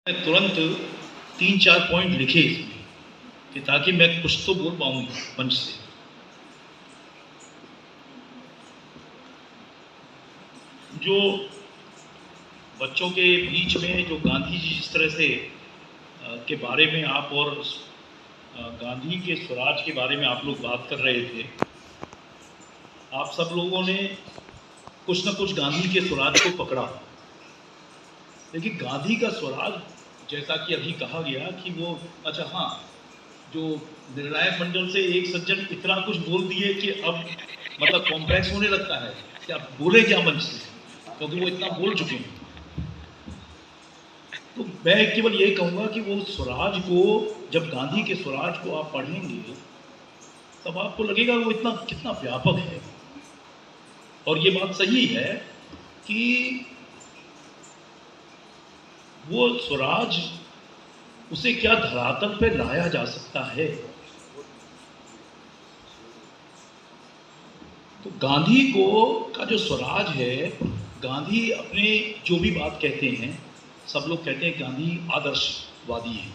मैं तुरंत 3-4 पॉइंट लिखे इसमें कि ताकि मैं कुछ तो बोल पाऊंगी मंच से। जो बच्चों के बीच में जो गांधी जी जिस तरह से के बारे में आप और गांधी के स्वराज के बारे में आप लोग बात कर रहे थे, आप सब लोगों ने कुछ न कुछ गांधी के स्वराज को पकड़ा। लेकिन गांधी का स्वराज जैसा कि अभी कहा गया कि वो अच्छा हाँ, जो निर्णायक मंडल से एक सज्जन इतना कुछ बोल दिए कि अब मतलब कॉम्प्लेक्स होने लगता है कि आप बोले क्या मंच से, क्योंकि वो इतना बोल चुके हैं। तो मैं केवल ये कहूँगा कि वो स्वराज को, जब गांधी के स्वराज को आप पढ़ेंगे तब आपको लगेगा वो इतना कितना व्यापक है। और ये बात सही है कि वो स्वराज, उसे क्या धरातल पे लाया जा सकता है। तो गांधी को का जो स्वराज है, गांधी अपने जो भी बात कहते हैं, सब लोग कहते हैं गांधी आदर्शवादी है।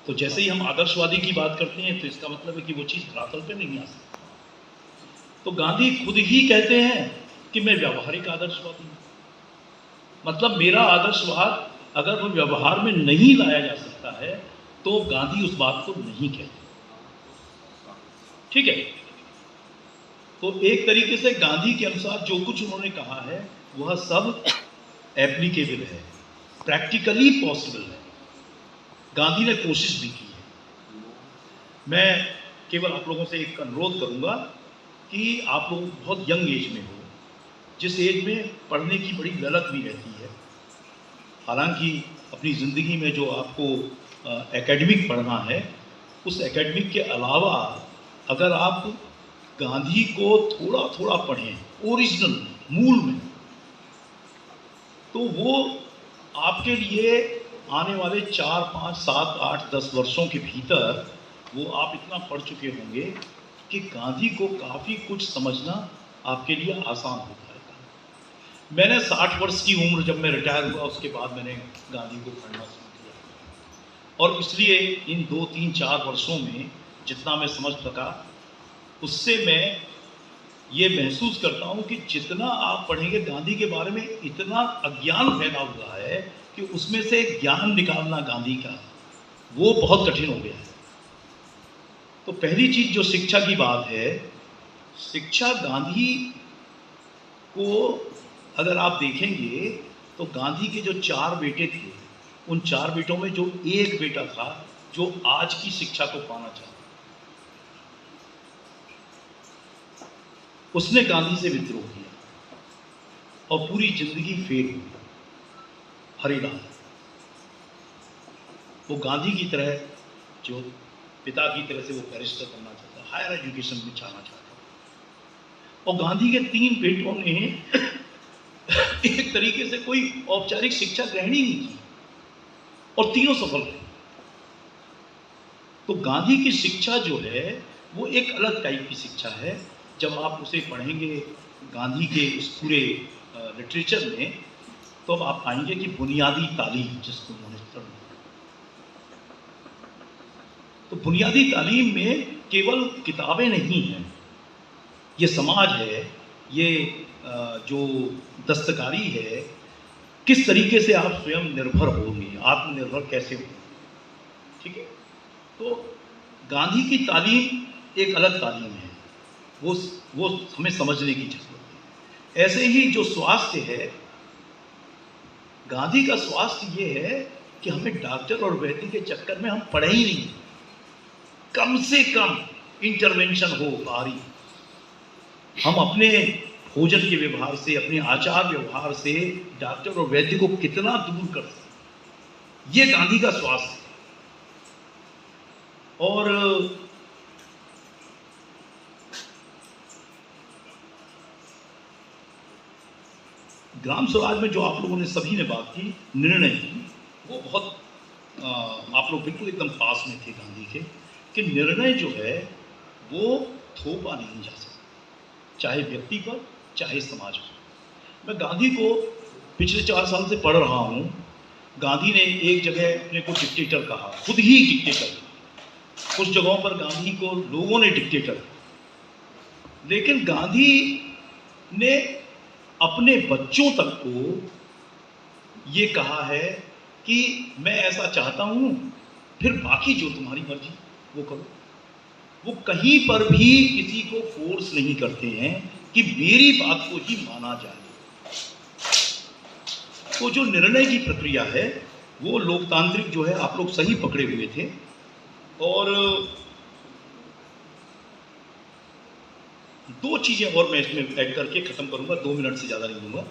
तो जैसे ही हम आदर्शवादी की बात करते हैं तो इसका मतलब है कि वो चीज़ धरातल पे नहीं आ सकती। तो गांधी खुद ही कहते हैं कि मैं व्यावहारिक आदर्शवादी हूँ। मतलब मेरा आदर्शवाद अगर वो व्यवहार में नहीं लाया जा सकता है तो गांधी उस बात को नहीं कहते। ठीक है। तो एक तरीके से गांधी के अनुसार जो कुछ उन्होंने कहा है वह सब एप्लीकेबल है, प्रैक्टिकली पॉसिबल है। गांधी ने कोशिश भी की है। मैं केवल आप लोगों से एक अनुरोध करूंगा कि आप लोग बहुत यंग एज में हो, जिस एज में पढ़ने की बड़ी ललक भी रहती है। हालांकि अपनी ज़िंदगी में जो आपको एकेडमिक पढ़ना है, उस एकेडमिक के अलावा अगर आप गांधी को थोड़ा थोड़ा पढ़ें ओरिजिनल मूल में, तो वो आपके लिए आने वाले 4, 5, 7, 8, 10 वर्षों के भीतर वो आप इतना पढ़ चुके होंगे कि गांधी को काफ़ी कुछ समझना आपके लिए आसान हो जाएगा। मैंने 60 वर्ष की उम्र, जब मैं रिटायर हुआ उसके बाद मैंने गांधी को पढ़ना शुरू किया, और इसलिए इन 2, 3, 4 वर्षों में जितना मैं समझ सका, उससे मैं ये महसूस करता हूँ कि जितना आप पढ़ेंगे गांधी के बारे में, इतना अज्ञान फैला हुआ है कि उसमें से ज्ञान निकालना गांधी का वो बहुत कठिन हो गया है। तो पहली चीज जो शिक्षा की बात है, शिक्षा गांधी को अगर आप देखेंगे तो गांधी के जो 4 बेटे थे, उन 4 बेटों में जो एक बेटा था जो आज की शिक्षा को पाना चाहता, उसने गांधी से विद्रोह किया और पूरी जिंदगी फेल हुई। हरिलाल, वो गांधी की तरह, जो पिता की तरह से वो बैरिस्टर बनना चाहता, हायर एजुकेशन में जाना चाहता। और गांधी के 3 बेटों ने एक तरीके से कोई औपचारिक शिक्षा ग्रहण ही नहीं की और तीनों सफल रहे। तो गांधी की शिक्षा जो है वो एक अलग टाइप की शिक्षा है। जब आप उसे पढ़ेंगे गांधी के इस पूरे लिटरेचर में, तो अब आप पाएंगे कि बुनियादी तालीम जिसको उन्होंने, तो बुनियादी तालीम में केवल किताबें नहीं हैं, ये समाज है, ये जो दस्तकारी है, किस तरीके से आप स्वयं निर्भर होंगे, आत्मनिर्भर कैसे होंगे। ठीक है। तो गांधी की तालीम एक अलग तालीम है, वो हमें समझने की जरूरत है। ऐसे ही जो स्वास्थ्य है, गांधी का स्वास्थ्य ये है कि हमें डॉक्टर और वैद्य के चक्कर में हम पड़े ही नहीं, कम से कम इंटरवेंशन हो बाहरी, हम अपने भोजन के व्यवहार से, अपने आचार व्यवहार से डॉक्टर और वैद्य को कितना दूर कर सकते, ये गांधी का स्वास्थ्य है। और ग्राम स्वराज में जो आप लोगों ने सभी ने बात की, निर्णय की, वो बहुत आप लोग बिल्कुल एकदम पास में थे गांधी के, कि निर्णय जो है वो थोपा नहीं जा सकता, चाहे व्यक्ति पर चाहे समाज पर। मैं गांधी को पिछले 4 साल से पढ़ रहा हूँ गांधी ने एक जगह अपने को डिक्टेटर कहा, खुद ही डिक्टेटर। कुछ जगहों पर गांधी को लोगों ने डिक्टेटर कहा, लेकिन गांधी ने अपने बच्चों तक को ये कहा है कि मैं ऐसा चाहता हूं, फिर बाकी जो तुम्हारी मर्जी वो करो। वो कहीं पर भी किसी को फोर्स नहीं करते हैं कि मेरी बात को ही माना जाए। तो जो निर्णय की प्रक्रिया है वो लोकतांत्रिक जो है, आप लोग सही पकड़े हुए थे। और दो चीजें और मैं इसमें ऐड करके खत्म करूंगा, 2 मिनट से ज्यादा नहीं दूंगा।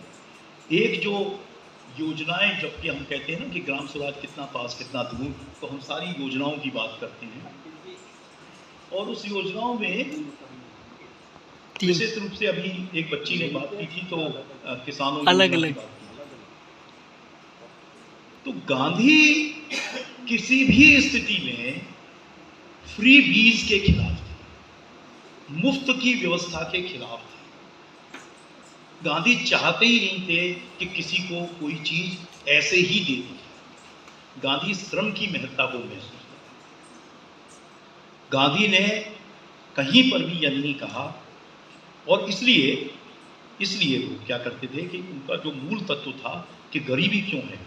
एक, जो योजनाएं, जबकि हम कहते हैं ना कि ग्राम स्वराज कितना पास कितना दूर, तो हम सारी योजनाओं की बात करते हैं, और उस योजनाओं में विशेष रूप से अभी एक बच्ची ने बात की थी, तो किसानों अलग अलग बात की। तो गांधी किसी भी स्थिति में फ्री बीज के खिलाफ थे, मुफ्त की व्यवस्था के खिलाफ थे। गांधी चाहते ही नहीं थे कि किसी को कोई चीज ऐसे ही दे दी। गांधी श्रम की महत्ता को महसूस किया। गांधी ने कहीं पर भी यह नहीं कहा, और इसलिए वो क्या करते थे कि उनका जो मूल तत्व था कि गरीबी क्यों है,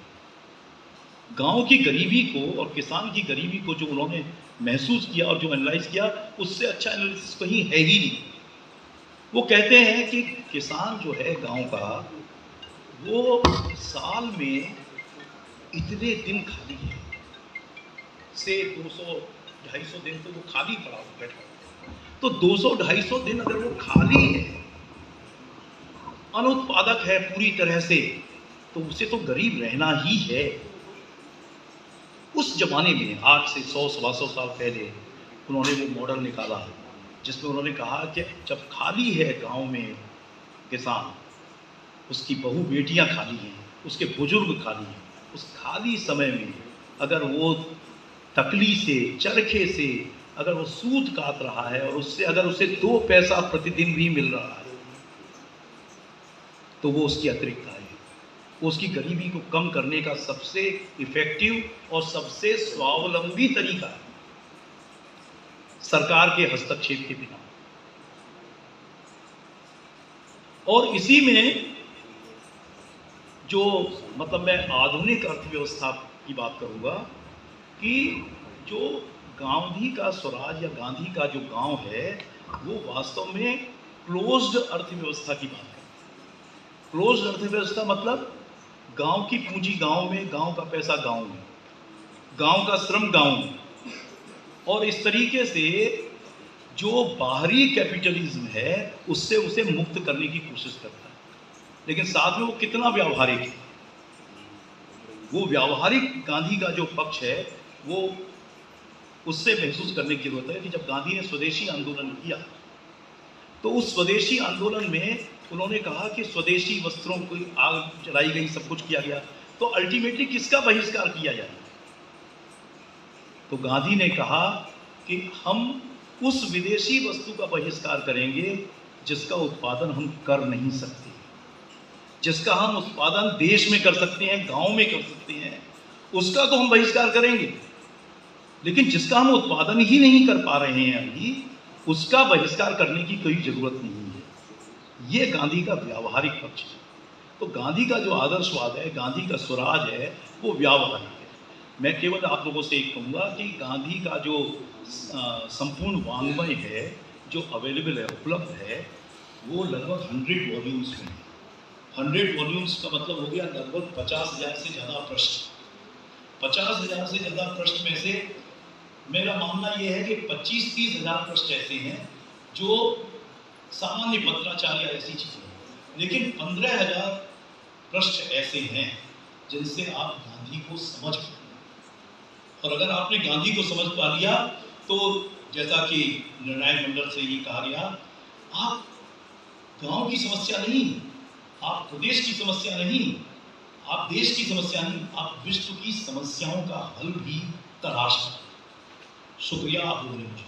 गांव की गरीबी को और किसान की गरीबी को जो उन्होंने महसूस किया और जो एनालाइज किया, उससे अच्छा एनालिसिस कहीं है ही नहीं। वो कहते हैं कि किसान जो है गांव का, वो साल में इतने दिन खाली है, से 200-250 दिन तो वो खाली पड़ा बैठा। तो 200-250 दिन अगर वो खाली है, अनुत्पादक है पूरी तरह से, तो उसे तो गरीब रहना ही है। उस जमाने में, आज से 100-125 साल पहले, उन्होंने वो मॉडल निकाला जिसमें उन्होंने कहा कि जब खाली है गांव में किसान, उसकी बहू बेटियां खाली हैं, उसके बुजुर्ग खाली हैं, उस खाली समय में अगर वो तकली से, चरखे से अगर वो सूत काट रहा है, और उससे अगर उसे 2 पैसा प्रतिदिन भी मिल रहा है, तो वो उसकी अतिरिक्त आय है। वो उसकी गरीबी को कम करने का सबसे इफेक्टिव और सबसे स्वावलंबी तरीका है, सरकार के हस्तक्षेप के बिना। और इसी में जो, मतलब मैं आधुनिक अर्थव्यवस्था की बात करूंगा, कि जो गांधी का स्वराज या गांधी का जो गांव है, वो वास्तव में क्लोज्ड अर्थव्यवस्था की बात है। क्लोज्ड अर्थव्यवस्था मतलब गांव की पूंजी गांव में, गांव का पैसा गांव में, गांव का श्रम गांव में, और इस तरीके से जो बाहरी कैपिटलिज्म है उससे उसे मुक्त करने की कोशिश करता है। लेकिन साथ में वो कितना व्यावहारिक है, वो व्यावहारिक गांधी का जो पक्ष है, वो उससे महसूस करने की जरूरत है कि जब गांधी ने स्वदेशी आंदोलन किया, तो उस स्वदेशी आंदोलन में उन्होंने कहा कि स्वदेशी वस्त्रों को आग जलाई गई, सब कुछ किया गया, तो अल्टीमेटली किसका बहिष्कार किया जाए? तो गांधी ने कहा कि हम उस विदेशी वस्तु का बहिष्कार करेंगे जिसका उत्पादन हम कर नहीं सकते, जिसका हम उत्पादन देश में कर सकते हैं, गांव में कर सकते हैं, उसका तो हम बहिष्कार करेंगे। लेकिन जिसका हम उत्पादन ही नहीं कर पा रहे हैं अभी, उसका बहिष्कार करने की कोई जरूरत नहीं है। ये गांधी का व्यावहारिक पक्ष है। तो गांधी का जो आदर्शवाद है, गांधी का स्वराज है, वो व्यावहारिक है। मैं केवल आप लोगों से एक कहूँगा कि गांधी का जो संपूर्ण वाङ्मय है, जो अवेलेबल है, उपलब्ध है, वो लगभग 100 वॉल्यूम्स में है। 100 वॉल्यूम्स का मतलब हो गया लगभग 50,000 से ज़्यादा प्रश्न। 50,000 से ज़्यादा प्रश्न में से मेरा मानना यह है कि 25-30 हज़ार प्रश्न ऐसे हैं जो सामान्य पत्राचार या ऐसी चीज़ें, लेकिन 15,000 प्रश्न ऐसे हैं जिनसे आप गांधी को समझ पाए। और अगर आपने गांधी को समझ पा लिया, तो जैसा कि निर्णायक मंडल से ये कहा गया, आप गांव की समस्या नहीं, आप प्रदेश की समस्या नहीं, आप देश की समस्या नहीं, आप विश्व की समस्याओं का हल भी तलाश करें। शुक्रिया आप लोगों ने मुझे